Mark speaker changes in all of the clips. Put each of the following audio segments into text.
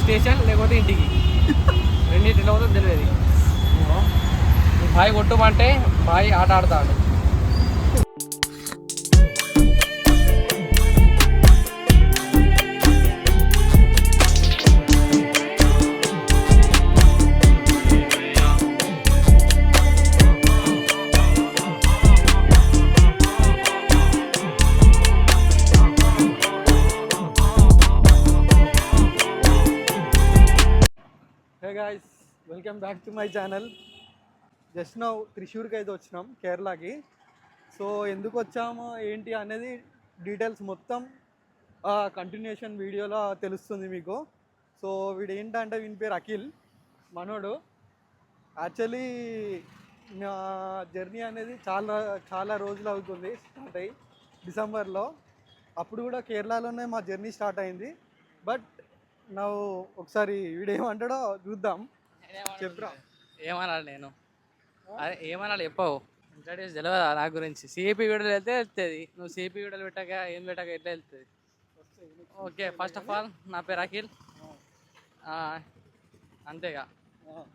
Speaker 1: Station లేకపోతే ఇంటికి. రెండింటిలో పోతే తెలియదు. బాయ్ కొట్టుమంటే బాయ్ ఆట ఆడతాడు.
Speaker 2: Hey guys, welcome back to my channel. Just now త్రిశూర్కి అయితే వచ్చినాం, కేరళకి. సో ఎందుకు వచ్చాము ఏంటి అనేది డీటెయిల్స్ మొత్తం కంటిన్యూషన్ వీడియోలో తెలుస్తుంది మీకు. సో వీడు ఏంటంటే వీని పేరు అఖిల్, మనోడు. యాక్చువల్లీ నా జర్నీ అనేది చాలా చాలా రోజులు అవుతుంది స్టార్ట్ అయ్యి డిసెంబర్లో. అప్పుడు కూడా కేరళలోనే మా జర్నీ స్టార్ట్ అయింది. బట్ నా ఒకసారి వీడేమంటాడో చూద్దాం. చెప్పరా
Speaker 1: ఏమనాలి నేను? అదే ఏమనాలి చెప్పవు. ఇంట్రడ్యూస్ తెలియదా నా గురించి? సిఏపీ వీడియోలు వెళ్తే వెళ్తుంది. నువ్వు సిఏపీ వీడియోలు పెట్టాక ఏం పెట్టాక ఎట్లా వెళ్తుంది? ఓకే, ఫస్ట్ ఆఫ్ ఆల్ నా పేరు అఖిల్. అంతేగా.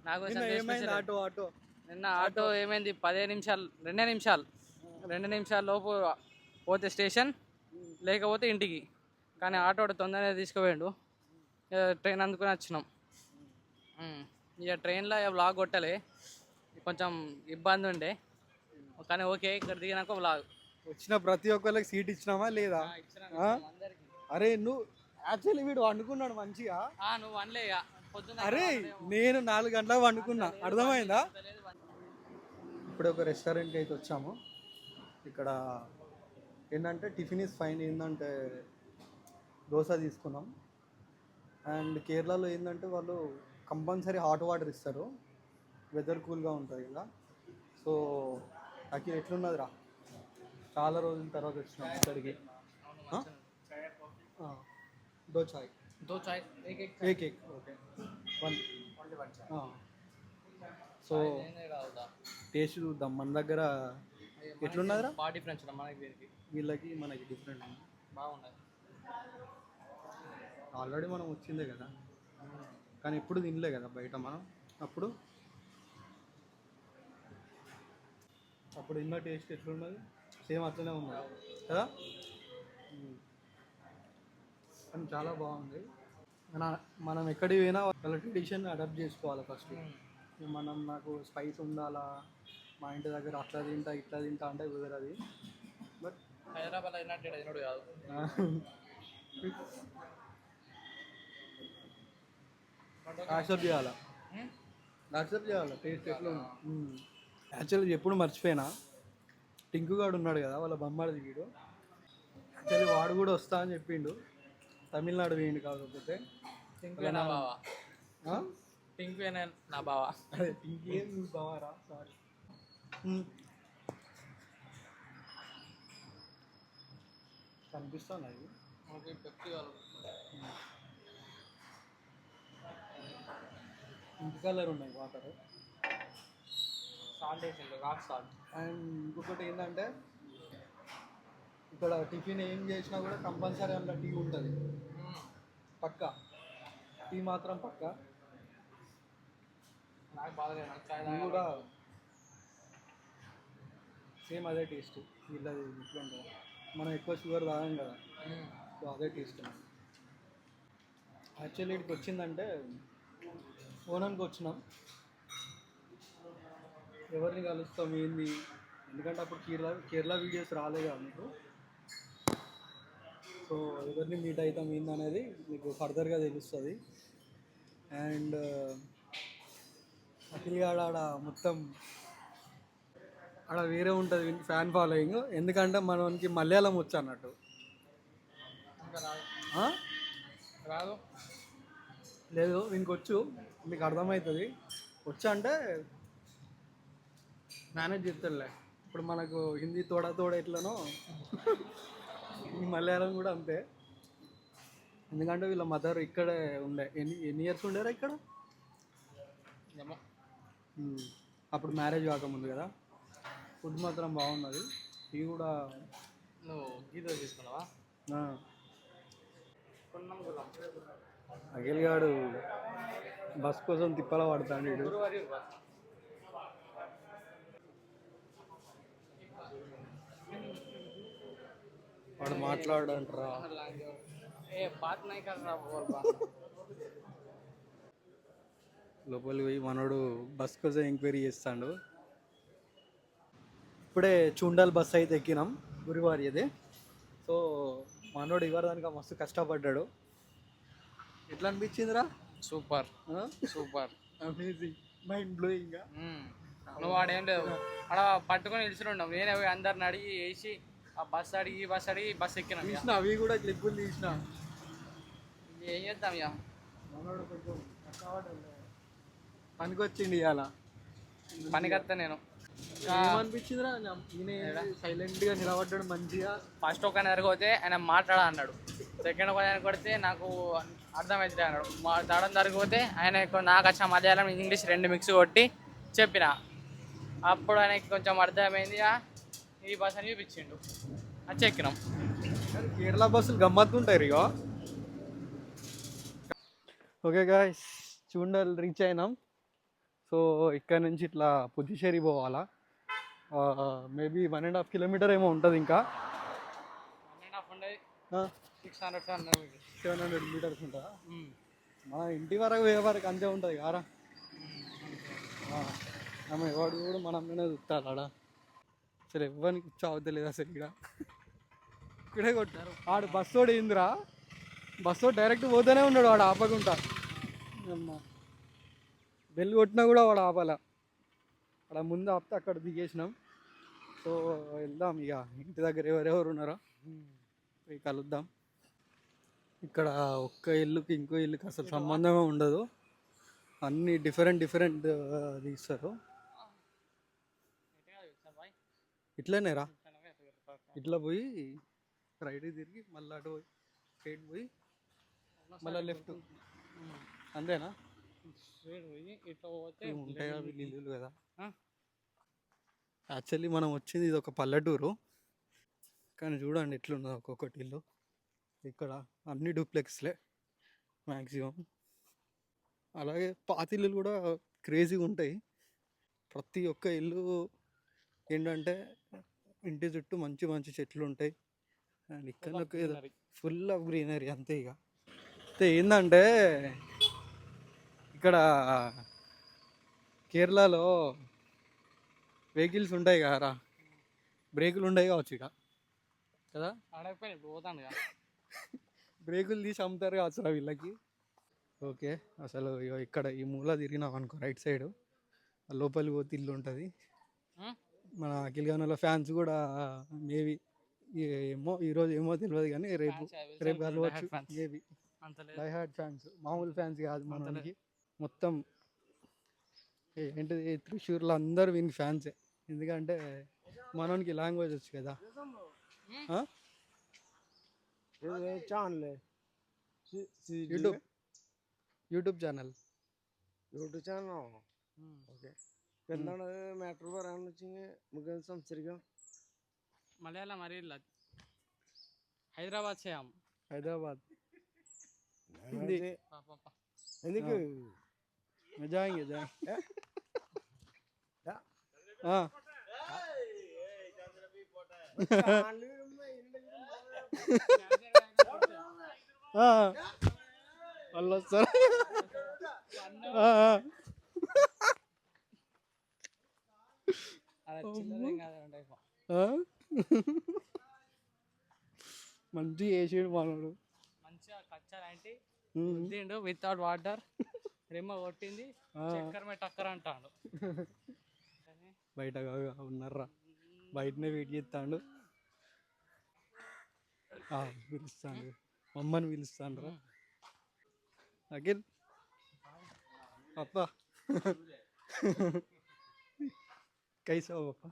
Speaker 1: నా గురించి
Speaker 2: ఆటో
Speaker 1: నిన్న ఆటో ఏమైంది, 15 నిమిషాలు 2 నిమిషాల లోపు పోతే స్టేషన్ లేకపోతే ఇంటికి. కానీ ఆటో తొందరగా తీసుకుపోయిండు. ట్రైన్ అందుకుని వచ్చినాం. ఇక ట్రైన్లో వ్లాగ్ కొట్టలే, కొంచెం ఇబ్బంది ఉండే. కానీ ఓకే, ఇక్కడ దిగినాక వ్లాగ్.
Speaker 2: వచ్చిన ప్రతి ఒక్కరికి సీట్ ఇచ్చినామా లేదా? అరే నువ్వు యాక్చువల్లీ వీడు వండుకున్నాడు మంచిగా.
Speaker 1: నువ్వు వన్లే పొద్దున్న.
Speaker 2: అరే నేను 4 గంటలకు వండుకున్నా, అర్థమైందా? ఇప్పుడు ఒక రెస్టారెంట్కి అయితే వచ్చాము. ఇక్కడ ఏంటంటే టిఫిన్ ఇస్ ఫైన్. ఏంటంటే దోశ తీసుకున్నాం. అండ్ కేరళలో ఏంటంటే వాళ్ళు కంపల్సరీ హాట్ వాటర్ ఇస్తారు, వెదర్ కూల్గా ఉంటుంది కదా. సో నాకు ఎట్లున్నది రా, చాలా రోజుల తర్వాత వచ్చినాం ఇక్కడికి. దో చాయ్ ఏక్ ఓకే 1. సో టేస్ట్ చూద్దాం మన దగ్గర ఎట్లున్నదిరా.
Speaker 1: బాగా డిఫరెన్స్
Speaker 2: వీళ్ళకి మనకి డిఫరెంట్
Speaker 1: బాగున్నది.
Speaker 2: ఆల్రెడీ మనం వచ్చిందే కదా, కానీ ఎప్పుడు తినలే కదా బయట మనం. అప్పుడు ఇన్న టేస్ట్ ఎట్లున్నది సేమ్ అట్లనే ఉన్నది కదా. కానీ చాలా బాగుంది. మనం ఎక్కడికి పోయినా వాళ్ళ ట్రెడిషన్ అడాప్ట్ చేసుకోవాలి ఫస్ట్. మనం నాకు స్పైస్ ఉండాలా, మా ఇంటి దగ్గర అట్లా తింటా ఇట్లా తింటా అంటే కుదరది. బట్
Speaker 1: హైదరాబాద్ అయినట్టు కాదు.
Speaker 2: యాక్సెప్ట్ చేయాలి టేస్ట్ ఎట్లా. యాక్చువల్లీ ఎప్పుడు మర్చిపోయినా, టింకుగాడు ఉన్నాడు కదా వాళ్ళ బొమ్మడిది వీడు. యాక్చువల్లీ వాడు కూడా వస్తా అని చెప్పిండు, తమిళనాడు వేయండి. కాకపోతే
Speaker 1: నా బావా
Speaker 2: అదే టింకేం నువ్వు బావారా, సారీ. కనిపిస్తాను అది ఇంటి కలర్ ఉన్నాయి వాటర్,
Speaker 1: సాల్ట్ వేసిండు, రాక్ సాల్ట్.
Speaker 2: అండ్ ఇంకొకటి ఏంటంటే ఇక్కడ టిఫిన్ ఏం చేసినా కూడా కంపల్సరీ అందులో టీ ఉంటుంది పక్క. టీ మాత్రం పక్క.
Speaker 1: నాకు బాగా
Speaker 2: టీ కూడా సేమ్ అదే టేస్ట్. వీళ్ళది ఇట్లా ఉంటుంది, మనం ఎక్కువ షుగర్ తాగాం కదా, సో అదే టేస్ట్. యాక్చువల్లీ ఇక్కడికి వచ్చిందంటే ఓనానికి వచ్చినాం. ఎవరిని కలుస్తాం ఏంది, ఎందుకంటే అప్పుడు కేరళ వీడియోస్ రాలే కదా మీకు. సో ఎవరిని మీట్ అవుతాం ఏంది అనేది మీకు ఫర్దర్గా తెలుస్తుంది. అండ్ అఖిల్ ఆడ మొత్తం ఆడ వేరే ఉంటుంది ఫ్యాన్ ఫాలోయింగ్. ఎందుకంటే మనకి మలయాళం వచ్చు అన్నట్టు.
Speaker 1: రాదు
Speaker 2: లేదు ఇంకొచ్చు, మీకు అర్థమవుతుంది. వచ్చా అంటే మేనేజ్ చేస్తాడులే. ఇప్పుడు మనకు హిందీ తోడ ఎట్లనో మలయాళం కూడా అంతే. ఎందుకంటే వీళ్ళ మదర్ ఇక్కడే ఉండే. ఎన్ని ఇయర్స్ ఉండేరా ఇక్కడ? అప్పుడు మ్యారేజ్ కాకముందు కదా. ఫుడ్ మాత్రం బాగున్నది. ఇవి కూడా
Speaker 1: నువ్వు గీ దోశ తీసుకున్నావా?
Speaker 2: అఖిల్ గాడు బస్ కోసం తిప్పల పడతాడు వీడు. వాడు మాట్లాడంటారా?
Speaker 1: ఏ బాత్ నై కర్ రహా బోల్ బా.
Speaker 2: లోపలికి పోయి మనోడు బస్ కోసం ఎంక్వైరీ చేస్తాడు. ఇప్పుడే చూండల్ బస్ అయితే ఎక్కినాం, గురువారిది. సో మనోడు ఇవ్వడానికి మస్తు కష్టపడ్డాడు. ఎట్లా అనిపించిందిరా?
Speaker 1: Super super.
Speaker 2: Amazing, mind blowing.
Speaker 1: నువ్వు ఆడేం లేదు, ఆడ పట్టుకొని నిలిచినావు. నేనే పోయి అందరిని అడిగి వేసి ఆ బస్ అడిగి ఈ బస్ అడిగి బస్ ఎక్కినాం.
Speaker 2: తీసిన అవి కూడా క్లిప్పులు తీసిన.
Speaker 1: ఏం చేద్దాం ఇక.
Speaker 2: మనోడు కొంచెం కష్టపడ్డాడు, పనికొచ్చింది ఇవాళ.
Speaker 1: పనికత్తా నేను.
Speaker 2: ఏమనిపించిందిరా? ఈయన సైలెంట్గా నిలబడ్డాడు మంచిగా.
Speaker 1: ఫస్ట్ ఒక ఎరగపోతే ఆయన మాట్లాడా అన్నాడు. సెకండ్ ఒక ఆయన కొడితే నాకు అర్థమవుతుంది అన్నాడు. మాట్లాడడం జరిగిపోతే ఆయన నాకు వచ్చి మలయాళం ఇంగ్లీష్ రెండు మిక్స్ కొట్టి చెప్పిన. అప్పుడు ఆయనకి కొంచెం అర్థమైంది. ఈ బస్ అని చూపించిండు, అది ఎక్కినాం.
Speaker 2: కేరళ బస్సులు గమ్మత్తుంటాయి ఇక. ఓకే గాయ్స్, చూండల్ రీచ్ అయినాం. సో ఇక్కడ నుంచి ఇట్లా పుదుచ్చేరి పోవాలా. మేబీ 1.5 కిలోమీటర్ ఏమో ఉంటుంది ఇంకా.
Speaker 1: 1.5 ఉండేది,
Speaker 2: 700 మీటర్స్ ఉంటుందా? మన ఇంటి వరకు పోయే వరకు అంతే ఉంటుంది కారా. ఆమె ఎవడు కూడా మనమే చూస్తారు ఆడ. అసలు ఎవరికి చావుతలేదు అసలు. ఇక్కడే కొట్టారు. ఆడు బస్సోడు ఏందిరా, బస్సోడు డైరెక్ట్ పోతూనే ఉన్నాడు వాడు ఆపకుండా. అమ్మా బెల్ కొట్టినా కూడా వాడు ఆపాల. అక్కడ ముందు ఆపితే అక్కడ దిగేసినాం. సో వెళ్దాం ఇక, ఇంటి దగ్గర ఎవరెవరు ఉన్నారో పోయి కలుద్దాం. ఇక్కడ ఒక్క ఇల్లుకి ఇంకో ఇల్లుకి అసలు సంబంధమే ఉండదు, అన్నీ డిఫరెంట్ తీస్తారు. ఇట్లనేరా, ఇట్లా పోయి రైట్ తిరిగి మళ్ళీ అటు పోయి స్ట్రైట్ పోయి మళ్ళీ లెఫ్ట్, అంతేనా? ఉంటాయా వీళ్ళు ఇల్లులు కదా. యాక్చువల్లీ మనం వచ్చింది ఇది ఒక పల్లెటూరు, కానీ చూడండి ఎట్లున్నదో ఒక్కొక్కటి ఇల్లు. ఇక్కడ అన్ని డూప్లెక్స్లే మ్యాక్సిమం. అలాగే పాతిల్లు కూడా క్రేజీగా ఉంటాయి. ప్రతి ఒక్క ఇల్లు ఏంటంటే ఇంటి చుట్టూ మంచి మంచి చెట్లు ఉంటాయి. అండ్ ఇక్కడ ఫుల్ ఆఫ్ గ్రీనరీ అంతే. ఇక అయితే ఏంటంటే ఇక్కడ కేరళలో వెహికల్స్ ఉంటాయి కదరా, బ్రేకులు ఉండవు కావచ్చు ఇక కదా.
Speaker 1: పోతాను
Speaker 2: బ్రేకులు తీసి అమ్ముతారు కావచ్చు రా వీళ్ళకి. ఓకే, అసలు ఇక్కడ ఈ మూల తిరిగినాం అనుకో రైట్ సైడ్, లోపలికి పోతే ఇల్లు ఉంటుంది. మన అఖిల్ గానలో ఫ్యాన్స్ కూడా మేబీ ఏమో ఈరోజు ఏమో తెలియదు, కానీ రేపు కలవచ్చు మేబీ. డై హార్డ్ ఫ్యాన్స్, మామూలు ఫ్యాన్స్ కాదు మనకి. మొత్తం ఏంటిది త్రిశూర్లో అందరూ వీనికి ఫ్యాన్సే. ఎందుకంటే మనోనికి లాంగ్వేజ్ వచ్చు కదా. YouTube channel
Speaker 3: okay. എന്താണ് മാറ്റർ പറയാന്ന് വെച്ചെങ്കിൽ നമുക്ക് സംസാരിക്കാം.
Speaker 1: മലയാളം അറിയില്ല, ഹൈദരാബാദ് ചെയ്യാം.
Speaker 2: ഹൈദരാബാദ്
Speaker 3: ഹിന്ദി ఎందుకు
Speaker 2: जाएंगे हाँ అలా సార్ మంచి వేసాడు మనోడు.
Speaker 1: మంచిగా కచ్చాలంటే ఉద్దిండు వితౌట్ వాటర్, రిమ్మ కొట్టింది, చక్కర మీద టక్కర అంటాడు.
Speaker 2: బయట ఉన్నారా, బయటనే వెయిట్ చేస్తాడు. పిలుస్తాను, మమ్మని పిలుస్తాను రా. అఖిల్ पापा कैसा हो पापा?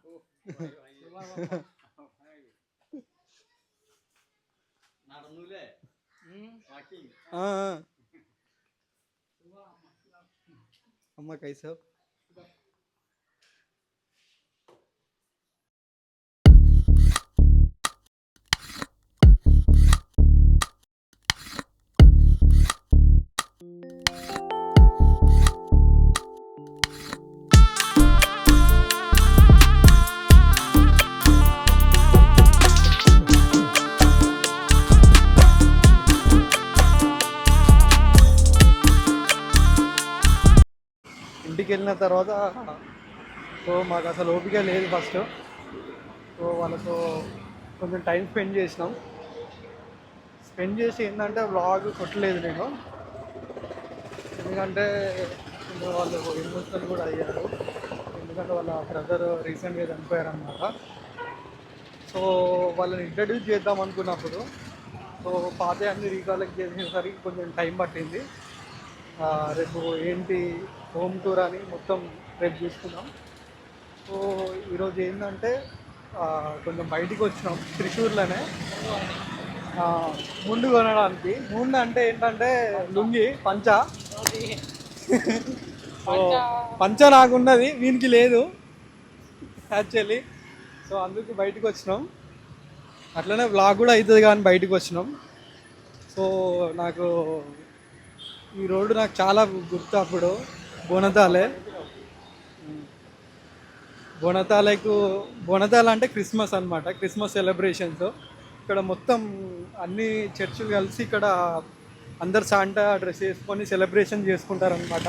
Speaker 2: हाँ अम्मा कैसा हो? బయటికి వెళ్ళిన తర్వాత సో మాకు అసలు ఓపిక లేదు ఫస్ట్. సో వాళ్ళతో కొంచెం టైం స్పెండ్ చేసి ఏంటంటే వ్లాగ్ కొట్టలేదు నేను, ఎందుకంటే ఇంకా వాళ్ళు ఎమోషనల్ కూడా అయ్యారు. ఎందుకంటే వాళ్ళ బ్రదర్ రీసెంట్గా చనిపోయారు అన్నమాట. సో వాళ్ళని ఇంట్రడ్యూస్ చేద్దాం అనుకున్నప్పుడు సో పాత అన్ని రీకాలెక్ట్ చేసేసరికి కొంచెం టైం పట్టింది. రేపు ఏంటి హోమ్ టూర్ అని మొత్తం రేపు చూసుకున్నాం. సో ఈరోజు ఏంటంటే కొంచెం బయటికి వచ్చినాం త్రిశూర్లోనే ముందు కొనడానికి. ముందు అంటే ఏంటంటే లుంగి పంచ. పంచ నాకున్నది, వీనికి లేదు యాక్చువల్లీ. సో అందుకు బయటకు వచ్చినాం, అట్లనే వ్లాగ్ కూడా అవుతుంది కానీ బయటకు వచ్చినాం. సో నాకు ఈ రోడ్డు నాకు చాలా గుర్తు. అప్పుడు బోనతాల అంటే క్రిస్మస్ అనమాట, క్రిస్మస్ సెలబ్రేషన్స్. ఇక్కడ మొత్తం అన్ని చర్చిలు కలిసి ఇక్కడ అందరు శాంటా డ్రెస్ వేసుకొని సెలబ్రేషన్ చేసుకుంటారనమాట.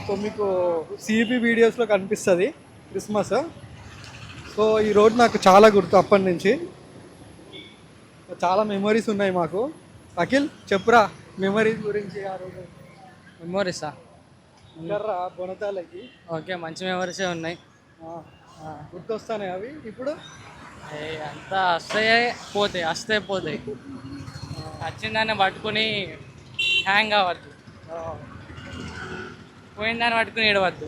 Speaker 2: సో మీకు సిఈపి వీడియోస్లో కనిపిస్తుంది క్రిస్మస్. సో ఈ రోడ్ నాకు చాలా గుర్తు, అప్పటి నుంచి చాలా మెమరీస్ ఉన్నాయి మాకు. అఖిల్ చెప్పురా మెమరీస్ గురించి. ఆ రోజు
Speaker 1: మెమోరీసా?
Speaker 2: ఇంకర్రా బొనతాలకి.
Speaker 1: ఓకే, మంచి మెమరీసే ఉన్నాయి.
Speaker 2: గుర్తొస్తాయి అవి ఇప్పుడు.
Speaker 1: అంతా వస్తే పోతాయి. వచ్చిందాన్ని పట్టుకుని హ్యాంగ్ అవ్వద్దు, పోయిందాన్ని పట్టుకుని ఏడవద్దు.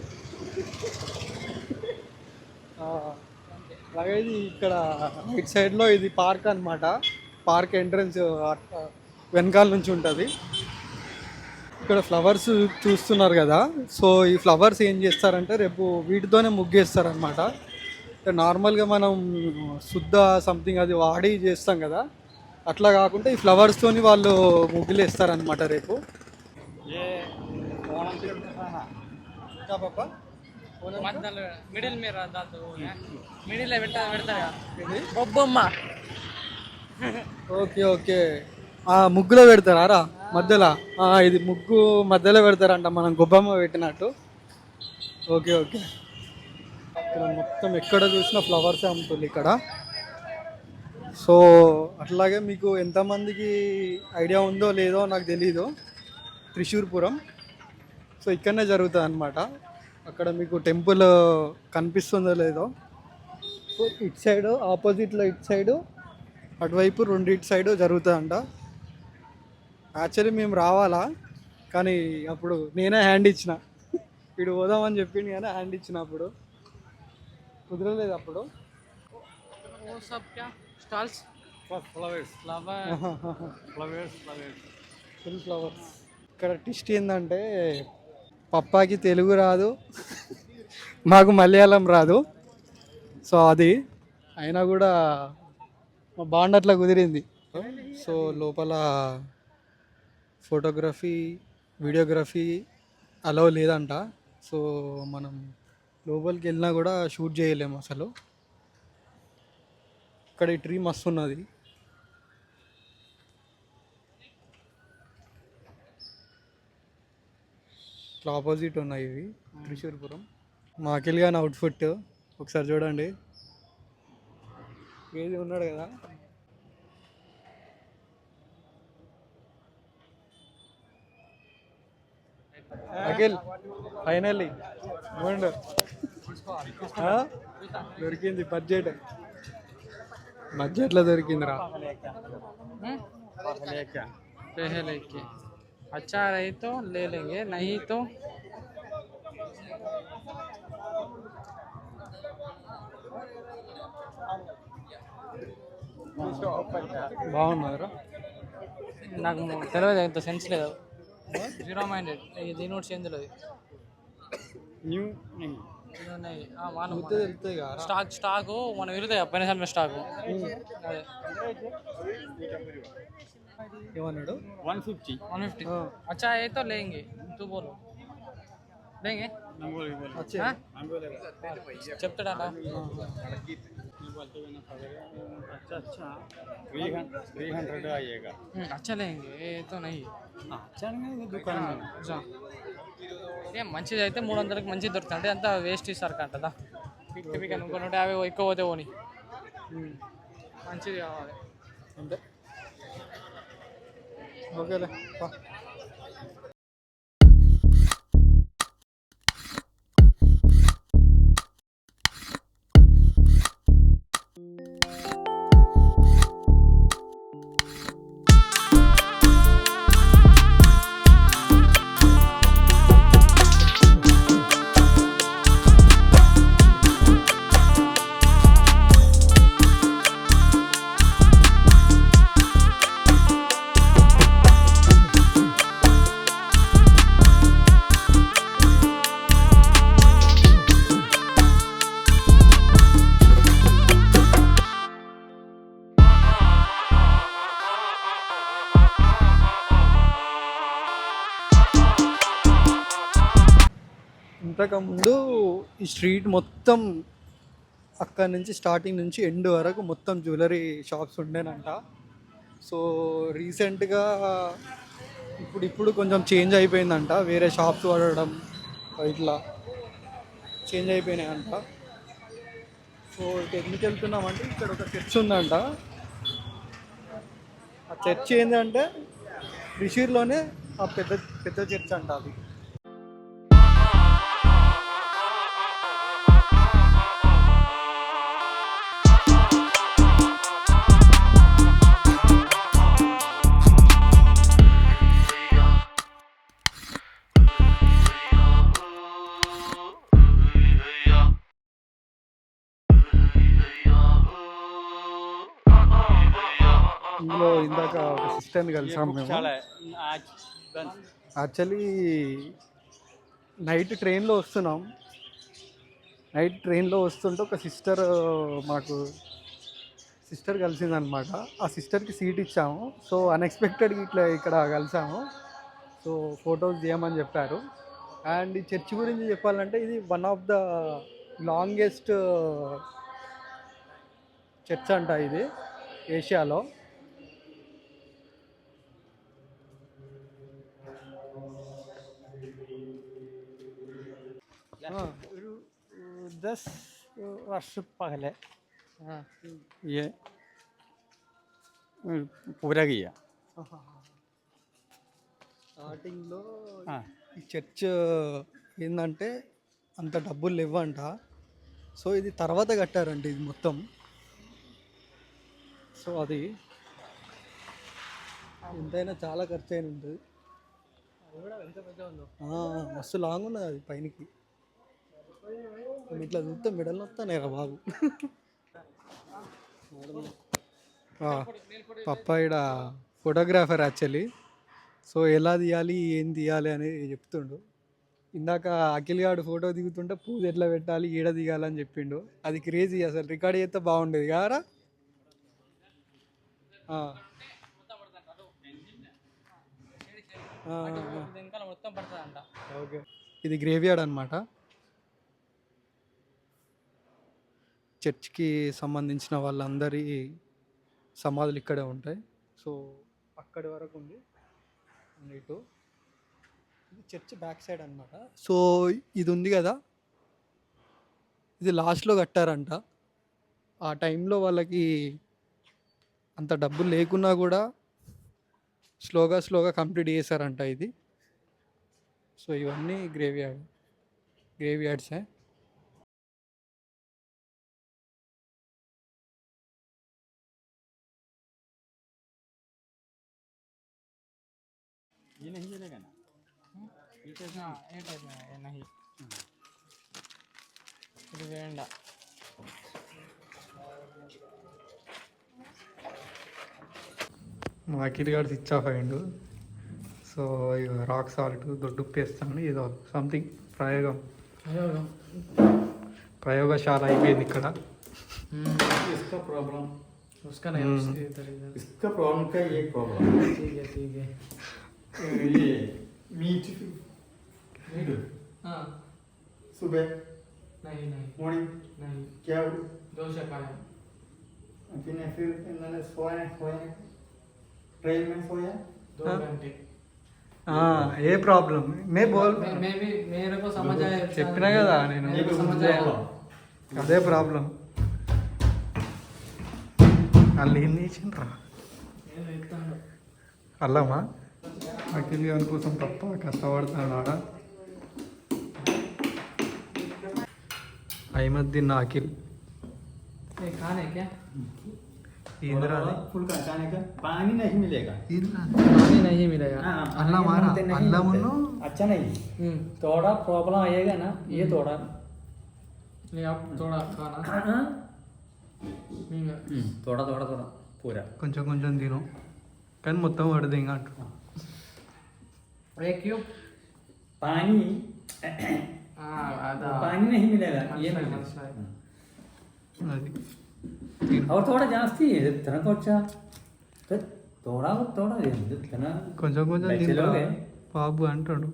Speaker 2: అలాగే ఇది ఇక్కడ రైట్ సైడ్లో ఇది పార్క్ అనమాట. పార్క్ ఎంట్రన్స్ వెనకాల నుంచి ఉంటుంది. ఇక్కడ ఫ్లవర్స్ చూస్తున్నారు కదా. సో ఈ ఫ్లవర్స్ ఏం చేస్తారంటే రేపు వీటితోనే ముగ్గేస్తారనమాట. నార్మల్గా మనం శుద్ధ సంథింగ్ అది వాడి చేస్తాం కదా, అట్లా కాకుండా ఈ ఫ్లవర్స్తోని వాళ్ళు ముగ్గులు వేస్తారనమాట రేపు.
Speaker 1: మిడిల్ పెడతారు బొబ్బమ్మ.
Speaker 2: ఓకే ఓకే, ముగ్గులో పెడతారా మధ్యలో? ఇది ముగ్గు మధ్యలో పెడతారంట, మనం గొబ్బమ్మ పెట్టినట్టు. Okay okay. ఇక్కడ మొత్తం ఎక్కడ చూసినా ఫ్లవర్సే అమ్ముతుంది ఇక్కడ. సో అట్లాగే మీకు ఎంతమందికి ఐడియా ఉందో లేదో నాకు తెలీదు, త్రిశూర్పురం. సో ఇక్కడనే జరుగుతుంది అనమాట. అక్కడ మీకు టెంపుల్ కనిపిస్తుందో లేదో. సో ఇటు సైడు ఆపోజిట్లో ఇటు సైడు అటువైపు రెండు ఇటు సైడు జరుగుతుందంట. యాక్చువల్లీ మేము రావాలా, కానీ అప్పుడు నేనే హ్యాండ్ ఇచ్చిన, ఇటు పోదామని చెప్పింది కానీ హ్యాండ్ ఇచ్చిన అప్పుడు కుదరలేదు. అప్పుడు ఫుల్ ఫ్లవర్స్. ఇక్కడ ట్విస్ట్ ఏంటంటే పప్పాకి తెలుగు రాదు, మాకు మలయాళం రాదు. సో అది అయినా కూడా మా బాండ్ అట్లా కుదిరింది. సో లోపల ఫోటోగ్రఫీ వీడియోగ్రఫీ అలౌ లేదంట. సో మనం లోపలికి వెళ్ళినా కూడా షూట్ చేయలేము అసలు. ఇక్కడ ఈ ట్రీ మస్తు ఉన్నది. ఇట్లా ఆపోజిట్ ఉన్నాయి ఇవి త్రిశూర్పురం. మా అఖిల్ గాని అవుట్ఫిట్ ఒకసారి చూడండి, ఏది ఉన్నాడు కదా. అఖిల్ ఫైనల్లీ దొరికింది, బడ్జెట్లో దొరికిందిరా.
Speaker 1: पहले के अच्छा रही तो ले लेंगे, नहीं तो
Speaker 2: బాగున్నారా?
Speaker 1: నాకు తెలియదు, ఇంత సెన్స్ లేదు. జీరో మైండెడ్ దీని కూడా చేంజ్ లేదు.
Speaker 2: న్యూ
Speaker 1: స్టాక్ మనం విరుతాయి పైన సార్ స్టాక్. అదే
Speaker 2: ఏమన్నాడు?
Speaker 3: 150.
Speaker 1: अच्छा है तो लेंगे, तू बोलो लेंगे. చెప్తాడా?
Speaker 3: अच्छा 300 आएगा.
Speaker 1: अच्छा लेंगे, ये तो नहीं.
Speaker 3: अच्छा नहीं दुकान में.
Speaker 1: अच्छा ఇదే మంచిది అయితే 300కి మంచిది దొరుకుతుంది అంటే అంతా వేస్ట్ ఇస్తారు కంటదా పిక్ అని 150 ఎక్కువ పోతే పోని మంచిది కావాలి
Speaker 2: అంతే. ఓకేలే బా. ఇంతకుముందు ఈ స్ట్రీట్ మొత్తం అక్కడ నుంచి స్టార్టింగ్ నుంచి ఎండ్ వరకు మొత్తం జ్యువెలరీ షాప్స్ ఉండేనంట. సో రీసెంట్గా ఇప్పుడు కొంచెం చేంజ్ అయిపోయిందంట, వేరే షాప్స్ పడడం ఇట్లా చేంజ్ అయిపోయినాయంట. సో ఎందుకు వెళ్తున్నామంటే ఇక్కడ ఒక చర్చ్ ఉందంట. ఆ చర్చ్ ఏంటంటే త్రిశూర్లోనే ఆ పెద్ద పెద్ద చర్చ్ అంట అది. ఇందులో ఇందాక ఒక సిస్టర్ని కలిసాం మేము. యాక్చువల్లీ నైట్ ట్రైన్లో వస్తుంటే ఒక మాకు సిస్టర్ కలిసిందనమాట. ఆ సిస్టర్కి సీట్ ఇచ్చాము. సో అన్ఎక్స్పెక్టెడ్గా ఇక్కడ కలిసాము. సో ఫొటోస్ తీయమని చెప్పారు. అండ్ ఈ చర్చ్ గురించి చెప్పాలంటే ఇది one of the longest church అంట ఇది ఏషియాలో.
Speaker 3: हाँ 10 वर्ष पहले ये पूरा किया.
Speaker 2: స్టార్టింగ్లో ఈ చర్చ్ ఏంటంటే అంత డబ్బులు లేవంట. సో ఇది తర్వాత కట్టారంట ఇది మొత్తం. సో అది ఎంతైనా చాలా ఖర్చు అయిన ఉంటుంది. మస్తు లాంగ్ ఉన్నది అది పైనకి. ఇట్లా చూస్తే మెడల్ వస్తానే రా బాబు. పప్పాయిడ ఫోటోగ్రాఫర్ యాక్చువల్లీ. సో ఎలా తీయాలి ఏం తీయాలి అనేది చెప్తుండు. ఇందాక అఖిల్ గాడు ఫోటో దిగుతుంటే పూజ ఎట్లా పెట్టాలి ఈడ దిగాలని చెప్పిండు. అది క్రేజీ, అసలు రికార్డ్ చేస్తే బాగుండేది కారా. ఓకే, ఇది గ్రేవ్యార్డ్ అనమాట. చర్చ్కి సంబంధించిన వాళ్ళందరి సమాధులు ఇక్కడే ఉంటాయి. సో అక్కడి వరకు ఉంది ఇటు. ఇది చర్చ్ బ్యాక్ సైడ్ అనమాట. సో ఇది ఉంది కదా, ఇది లాస్ట్లో కట్టారంట. ఆ టైంలో వాళ్ళకి అంత డబ్బులు లేకున్నా కూడా స్లోగా కంప్లీట్ చేశారంట ఇది. సో ఇవన్నీ గ్రేవ్యార్డ్సే.
Speaker 3: ये नहीं चलेगा ना.
Speaker 1: नहीं ఇది వేయండా.
Speaker 2: మా అఖిల్ గారు స్విచ్ ఆఫ్ అయ్యిండు. సో రాక్ సాల్ట్ దొడ్డుప్పు వేస్తాను. ఏదో సంథింగ్ ప్రయోగశాల అయిపోయింది ఇక్కడ.
Speaker 3: इसका प्रॉब्लम
Speaker 1: उसका नहीं
Speaker 3: इसका प्रॉब्लम का ये प्रॉब्लम.
Speaker 1: ठीक है
Speaker 3: ये मीट
Speaker 1: हाँ
Speaker 3: सुबह
Speaker 1: नहीं
Speaker 3: मॉर्निंग
Speaker 1: नहीं
Speaker 3: क्या
Speaker 1: दोशा खाया.
Speaker 3: फिर मैंने सोया ट्रेन में सोया
Speaker 1: 2 घंटे.
Speaker 2: ఏ ప్రాబ్లం మే బోల్
Speaker 1: मैं भी मेरे को समझ आया
Speaker 2: చెప్పినా కదా నేను
Speaker 1: मेरे को समझ आया
Speaker 2: అదే ప్రాబ్లం వాళ్ళు ఏం చేసిండ్రా అల్లమా అఖిల్ గారి కోసం తప్ప కష్టపడుతున్నాడు ఆడ అహ్మద్దీన్ అఖిల్
Speaker 1: ये खाने क्या
Speaker 2: ఏంద్రా అది?
Speaker 4: फुल का खाने का पानी नहीं मिलेगा
Speaker 2: ఏంద్రా?
Speaker 1: पानी नहीं मिलेगा
Speaker 4: हाँ,
Speaker 2: అల్లం
Speaker 4: पानी
Speaker 2: ఆరా
Speaker 4: मिलते नहीं
Speaker 2: అల్లమును
Speaker 4: मिलते। अच्छा नहीं
Speaker 1: थोड़ा प्रॉब्लम आएगा ना ये थोड़ा नहीं आप थोड़ा खाना
Speaker 4: थोड़ा थोड़ा थोड़ा पूरा
Speaker 2: కొంచెం కొంచెం తిను కానీ మొత్తం పడదు ఇంకా అంటు
Speaker 1: एक क्यों
Speaker 4: पानी पानी नहीं मिलेगा ये
Speaker 1: मसला है,
Speaker 4: मिलेगा।
Speaker 1: मसला है।
Speaker 2: అది
Speaker 4: और थोड़ा जास्ती है इतना को अच्छा तो थोड़ा थोड़ा है इतना
Speaker 2: కొంచెం కొంచెం
Speaker 4: బయట
Speaker 2: తినరా
Speaker 4: లోగే.
Speaker 2: బాబు అంటాడు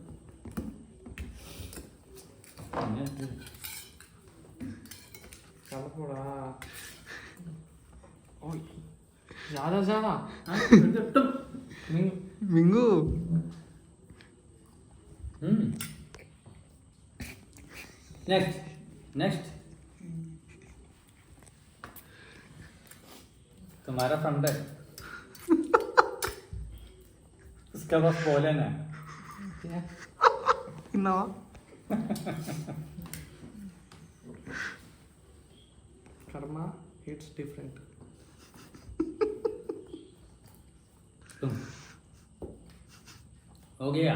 Speaker 1: चलो थोड़ा ओए ज़्यादा ज़्यादा
Speaker 2: మింగు
Speaker 4: नेक्स्ट नेक्स्ट तुम्हारा फ्रेंड है उसका बस बोले ना
Speaker 1: क्या
Speaker 2: తిన్నావా
Speaker 1: कर्मा इट्स डिफरेंट
Speaker 4: तुम हो गया